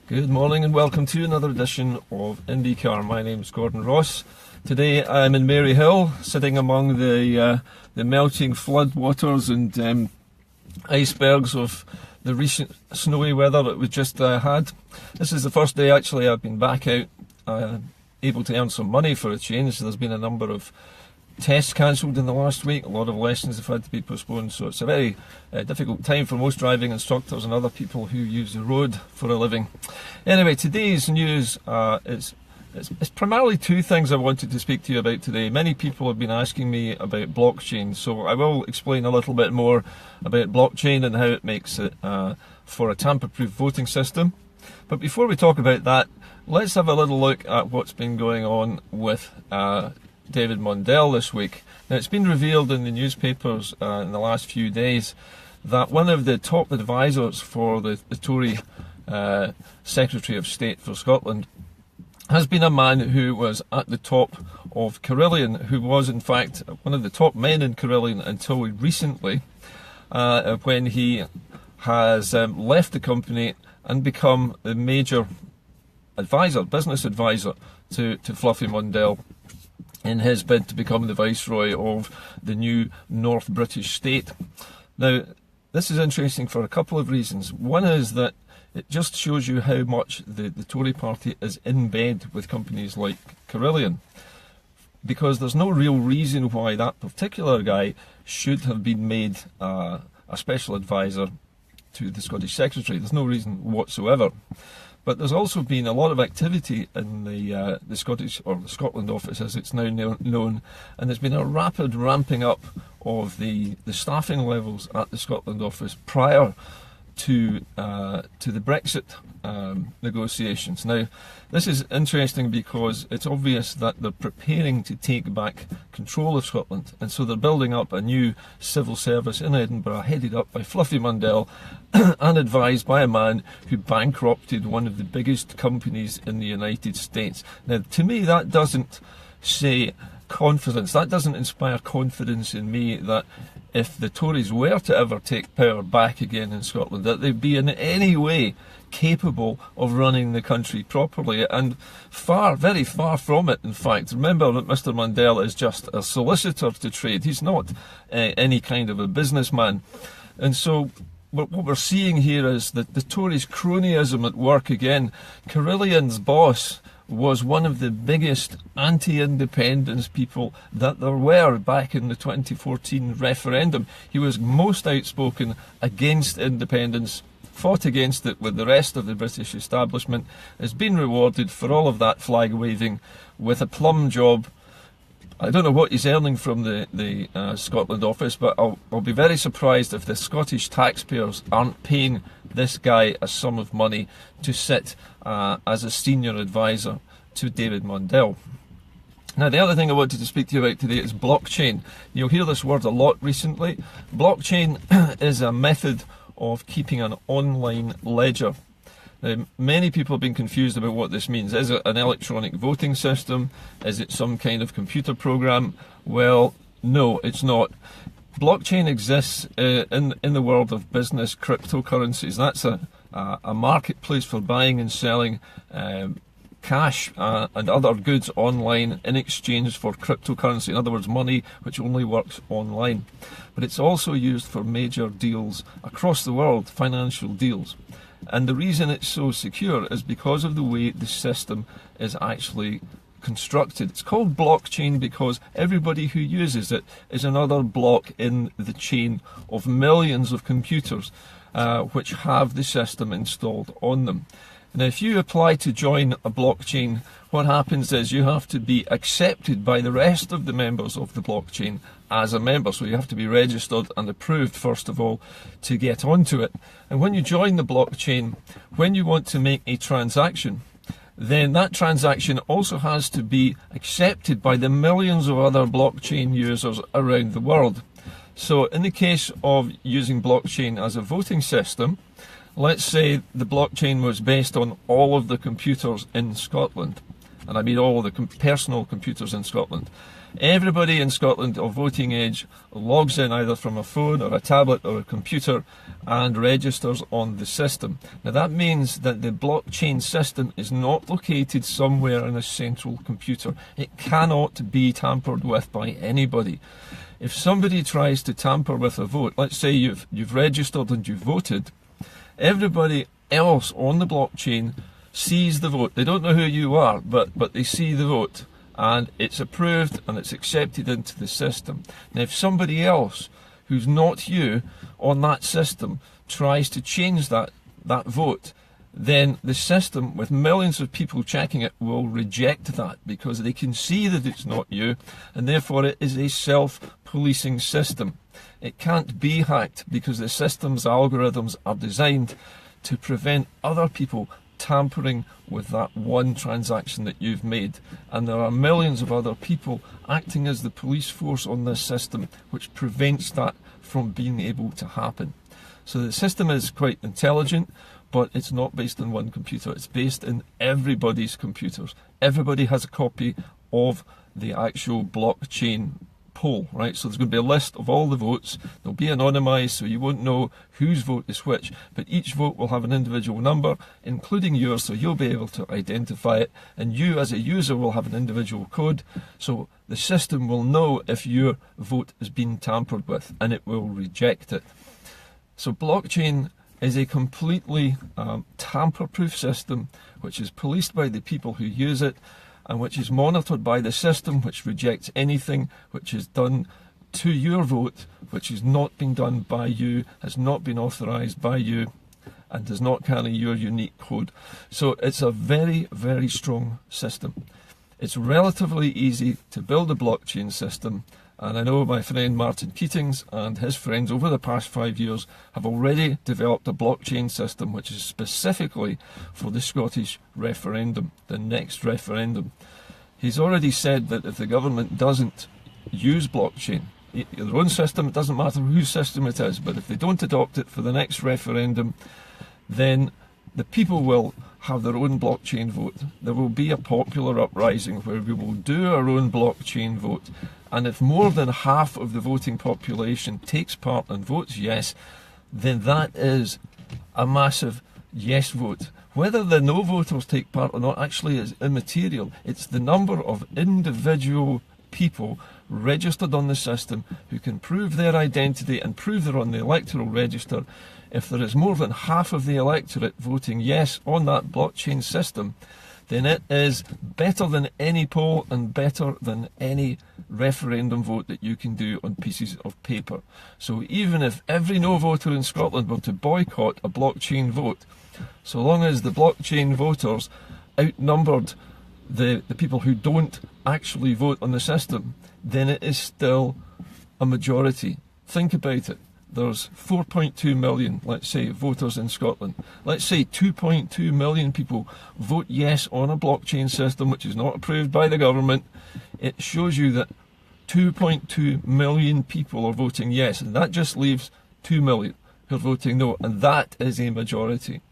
Good morning and welcome to another edition of Indycar. My name's Gordon Ross. Today I'm in Maryhill, sitting among the melting flood waters and icebergs of the recent snowy weather that we just had. This is the first day actually I've been back out, able to earn some money for a change. There's been a number of tests cancelled in the last week. A lot of lessons have had to be postponed, so it's a very difficult time for most driving instructors and other people who use the road for a living. Anyway, today's news is primarily two things I wanted to speak to you about today. Many people have been asking me about blockchain, so I will explain a little bit more about blockchain and how it makes it for a tamper-proof voting system. But before we talk about that, let's have a little look at what's been going on with David Mundell this week. Now, it's been revealed in the newspapers in the last few days that one of the top advisors for the Tory Secretary of State for Scotland has been a man who was at the top of Carillion, who was in fact one of the top men in Carillion until recently, when he has left the company and become the major advisor, business advisor to Fluffy Mundell, in his bid to become the Viceroy of the new North British state. Now, this is interesting for a couple of reasons. One is that it just shows you how much the Tory party is in bed with companies like Carillion, because there's no real reason why that particular guy should have been made a special advisor to the Scottish Secretary. There's no reason whatsoever. But there's also been a lot of activity in the Scottish, or the Scotland office as it's now known, and there's been a rapid ramping up of the staffing levels at the Scotland office prior to the Brexit negotiations. Now, this is interesting because it's obvious that they're preparing to take back control of Scotland, and so they're building up a new civil service in Edinburgh, headed up by Fluffy Mundell and advised by a man who bankrupted one of the biggest companies in the United States. Now, to me, that doesn't say confidence. That doesn't inspire confidence in me that if the Tories were to ever take power back again in Scotland, that they'd be in any way capable of running the country properly, and very far from it, in fact. Remember that Mr. Mundell is just a solicitor to trade. He's not any kind of a businessman. And so what we're seeing here is that the Tories' cronyism at work again. Carillion's boss was one of the biggest anti-independence people that there were back in the 2014 referendum. He was most outspoken against independence, fought against it with the rest of the British establishment, has been rewarded for all of that flag waving with a plum job. I don't know what he's earning from the Scotland office, but I'll be very surprised if the Scottish taxpayers aren't paying this guy a sum of money to sit as a senior advisor to David Mundell. Now, the other thing I wanted to speak to you about today is blockchain. You'll hear this word a lot recently. Blockchain is a method of keeping an online ledger. Now, many people have been confused about what this means. Is it an electronic voting system? Is it some kind of computer program? Well, no, it's not. Blockchain exists in the world of business cryptocurrencies. That's a marketplace for buying and selling cash and other goods online in exchange for cryptocurrency. In other words, money which only works online. But it's also used for major deals across the world, financial deals. And the reason it's so secure is because of the way the system is actually constructed. It's called blockchain because everybody who uses it is another block in the chain of millions of computers which have the system installed on them. Now, if you apply to join a blockchain, what happens is you have to be accepted by the rest of the members of the blockchain as a member. So you have to be registered and approved, first of all, to get onto it. And when you join the blockchain, when you want to make a transaction, then that transaction also has to be accepted by the millions of other blockchain users around the world. So in the case of using blockchain as a voting system, let's say the blockchain was based on all of the computers in Scotland. and I mean all the personal computers in Scotland. Everybody in Scotland of voting age logs in either from a phone or a tablet or a computer and registers on the system. Now that means that the blockchain system is not located somewhere in a central computer. It cannot be tampered with by anybody. If somebody tries to tamper with a vote, let's say you've registered and you've voted, everybody else on the blockchain sees the vote. They don't know who you are, but they see the vote, and it's approved and it's accepted into the system. Now if somebody else who's not you on that system tries to change that vote, then the system, with millions of people checking it, will reject that because they can see that it's not you, and therefore it is a self-policing system. It can't be hacked because the system's algorithms are designed to prevent other people tampering with that one transaction that you've made. And there are millions of other people acting as the police force on this system, which prevents that from being able to happen. So the system is quite intelligent, but it's not based on one computer. It's based in everybody's computers. Everybody has a copy of the actual blockchain poll, right? So there's going to be a list of all the votes. They'll be anonymized, so you won't know whose vote is which, but each vote will have an individual number, including yours, so you'll be able to identify it, and you as a user will have an individual code, so the system will know if your vote has been tampered with, and it will reject it. So blockchain is a completely tamper-proof system, which is policed by the people who use it, and which is monitored by the system, which rejects anything which is done to your vote, which has not been done by you, has not been authorised by you, and does not carry your unique code. So it's a very, very strong system. It's relatively easy to build a blockchain system, and I know my friend Martin Keatings and his friends over the past 5 years have already developed a blockchain system which is specifically for the Scottish referendum, the next referendum. He's already said that if the government doesn't use blockchain, their own system, it doesn't matter whose system it is, but if they don't adopt it for the next referendum, then the people will have their own blockchain vote. There will be a popular uprising where we will do our own blockchain vote. And if more than half of the voting population takes part and votes yes, then that is a massive yes vote. Whether the no voters take part or not actually is immaterial. It's the number of individual people registered on the system who can prove their identity and prove they're on the electoral register. If there is more than half of the electorate voting yes on that blockchain system, then it is better than any poll and better than any referendum vote that you can do on pieces of paper. So even if every no voter in Scotland were to boycott a blockchain vote, so long as the blockchain voters outnumbered the people who don't actually vote on the system, then it is still a majority. Think about it. There's 4.2 million, let's say, voters in Scotland. Let's say 2.2 million people vote yes on a blockchain system which is not approved by the government. It shows you that 2.2 million people are voting yes, and that just leaves 2 million who are voting no, and that is a majority.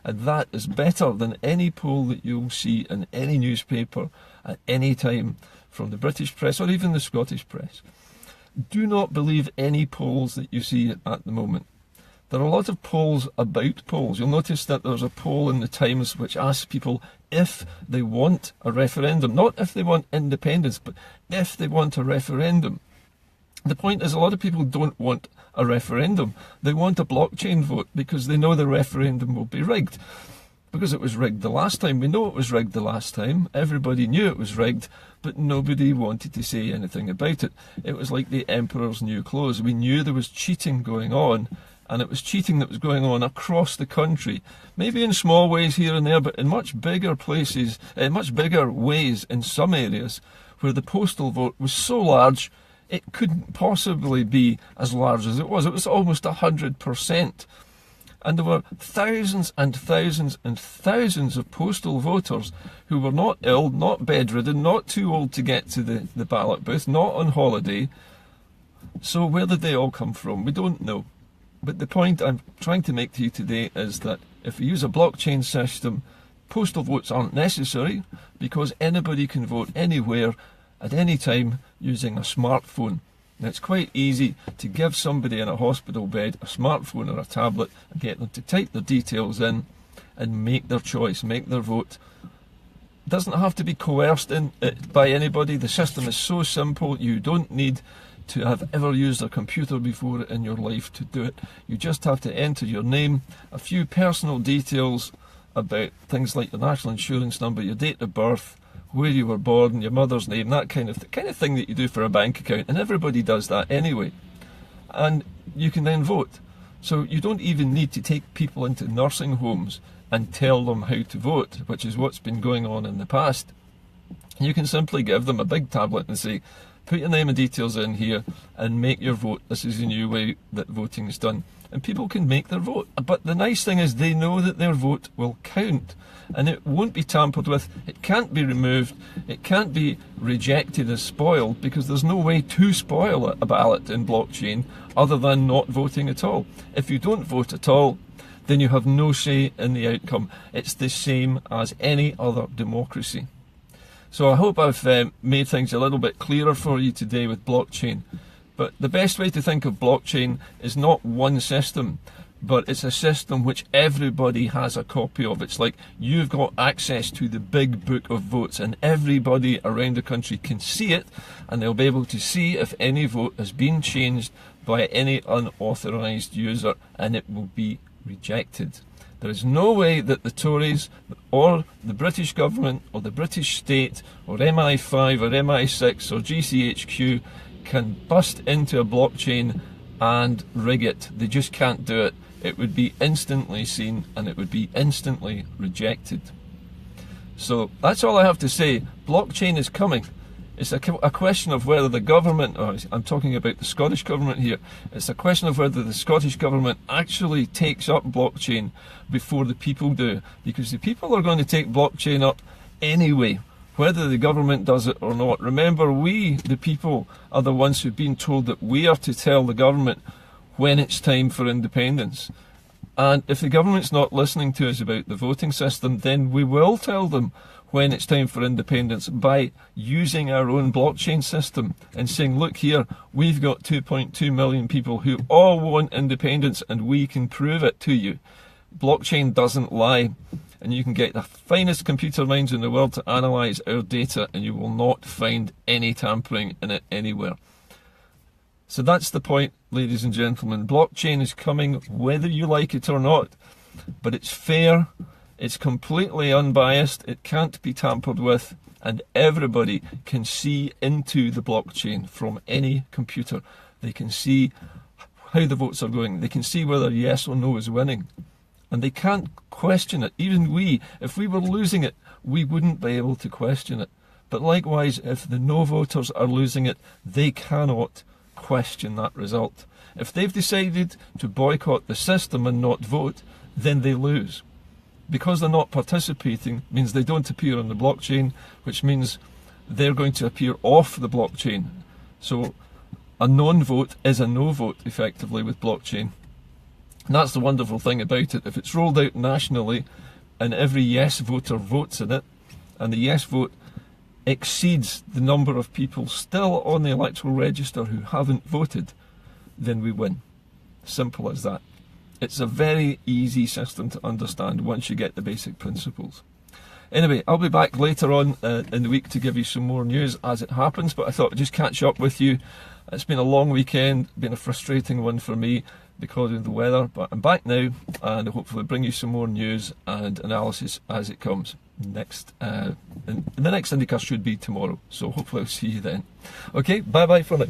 And that is better than any poll that you'll see in any newspaper at any time from the British press or even the Scottish press. Do not believe any polls that you see at the moment. There are a lot of polls about polls. You'll notice that there's a poll in the Times which asks people if they want a referendum. Not if they want independence, but if they want a referendum. The point is, a lot of people don't want a referendum. They want a blockchain vote because they know the referendum will be rigged. Because it was rigged the last time. We know it was rigged the last time. Everybody knew it was rigged, but nobody wanted to say anything about it. It was like the emperor's new clothes. We knew there was cheating going on, and it was cheating that was going on across the country. Maybe in small ways here and there, but in much bigger places, in much bigger ways in some areas, where the postal vote was so large, it couldn't possibly be as large as it was. It was almost 100%. And there were thousands and thousands and thousands of postal voters who were not ill, not bedridden, not too old to get to the ballot booth, not on holiday. So where did they all come from? We don't know. But the point I'm trying to make to you today is that if we use a blockchain system, Postal votes aren't necessary because anybody can vote anywhere at any time using a smartphone. Now, it's quite easy to give somebody in a hospital bed a smartphone or a tablet and get them to type their details in and make their choice, make their vote. It doesn't have to be coerced in by anybody. The system is so simple, you don't need to have ever used a computer before in your life to do it. You just have to enter your name, a few personal details about things like your national insurance number, your date of birth, where you were born, your mother's name, that kind of thing that you do for a bank account, and everybody does that anyway. And you can then vote. So you don't even need to take people into nursing homes and tell them how to vote, which is what's been going on in the past. You can simply give them a big tablet and say, put your name and details in here and make your vote. This is the new way that voting is done. And people can make their vote. But the nice thing is they know that their vote will count. And it won't be tampered with. It can't be removed. It can't be rejected as spoiled, because there's no way to spoil a ballot in blockchain other than not voting at all. If you don't vote at all, then you have no say in the outcome. It's the same as any other democracy. So I hope I've made things a little bit clearer for you today with blockchain. But the best way to think of blockchain is not one system, but it's a system which everybody has a copy of. It's like you've got access to the big book of votes, and everybody around the country can see it, and they'll be able to see if any vote has been changed by any unauthorised user, and it will be rejected. There is no way that the Tories or the British government or the British state or MI5 or MI6 or GCHQ can bust into a blockchain and rig it. They just can't do it. It would be instantly seen and it would be instantly rejected. So that's all I have to say. Blockchain is coming. It's a question of whether the government, or I'm talking about the Scottish government here, it's a question of whether the Scottish government actually takes up blockchain before the people do. Because the people are going to take blockchain up anyway, whether the government does it or not. Remember, we, the people, are the ones who've been told that we are to tell the government when it's time for independence. And if the government's not listening to us about the voting system, then we will tell them when it's time for independence by using our own blockchain system and saying, look here, we've got 2.2 million people who all want independence and we can prove it to you. Blockchain doesn't lie, and you can get the finest computer minds in the world to analyse our data and you will not find any tampering in it anywhere. So that's the point, ladies and gentlemen. Blockchain is coming whether you like it or not, but it's fair. It's completely unbiased, it can't be tampered with, and everybody can see into the blockchain from any computer. They can see how the votes are going. They can see whether yes or no is winning. And they can't question it. Even we, if we were losing it, we wouldn't be able to question it. But likewise, if the no voters are losing it, they cannot question that result. If they've decided to boycott the system and not vote, then they lose. Because they're not participating means they don't appear on the blockchain, which means they're going to appear off the blockchain. So a non-vote is a no-vote, effectively, with blockchain. And that's the wonderful thing about it. If it's rolled out nationally and every yes voter votes in it, and the yes vote exceeds the number of people still on the electoral register who haven't voted, then we win. Simple as that. It's a very easy system to understand once you get the basic principles. Anyway, I'll be back later on in the week to give you some more news as it happens, but I thought I'd just catch up with you. It's been a long weekend, been a frustrating one for me because of the weather, but I'm back now and I'll hopefully bring you some more news and analysis as it comes. The next Indycar should be tomorrow, so hopefully I'll see you then. Okay, bye bye for now.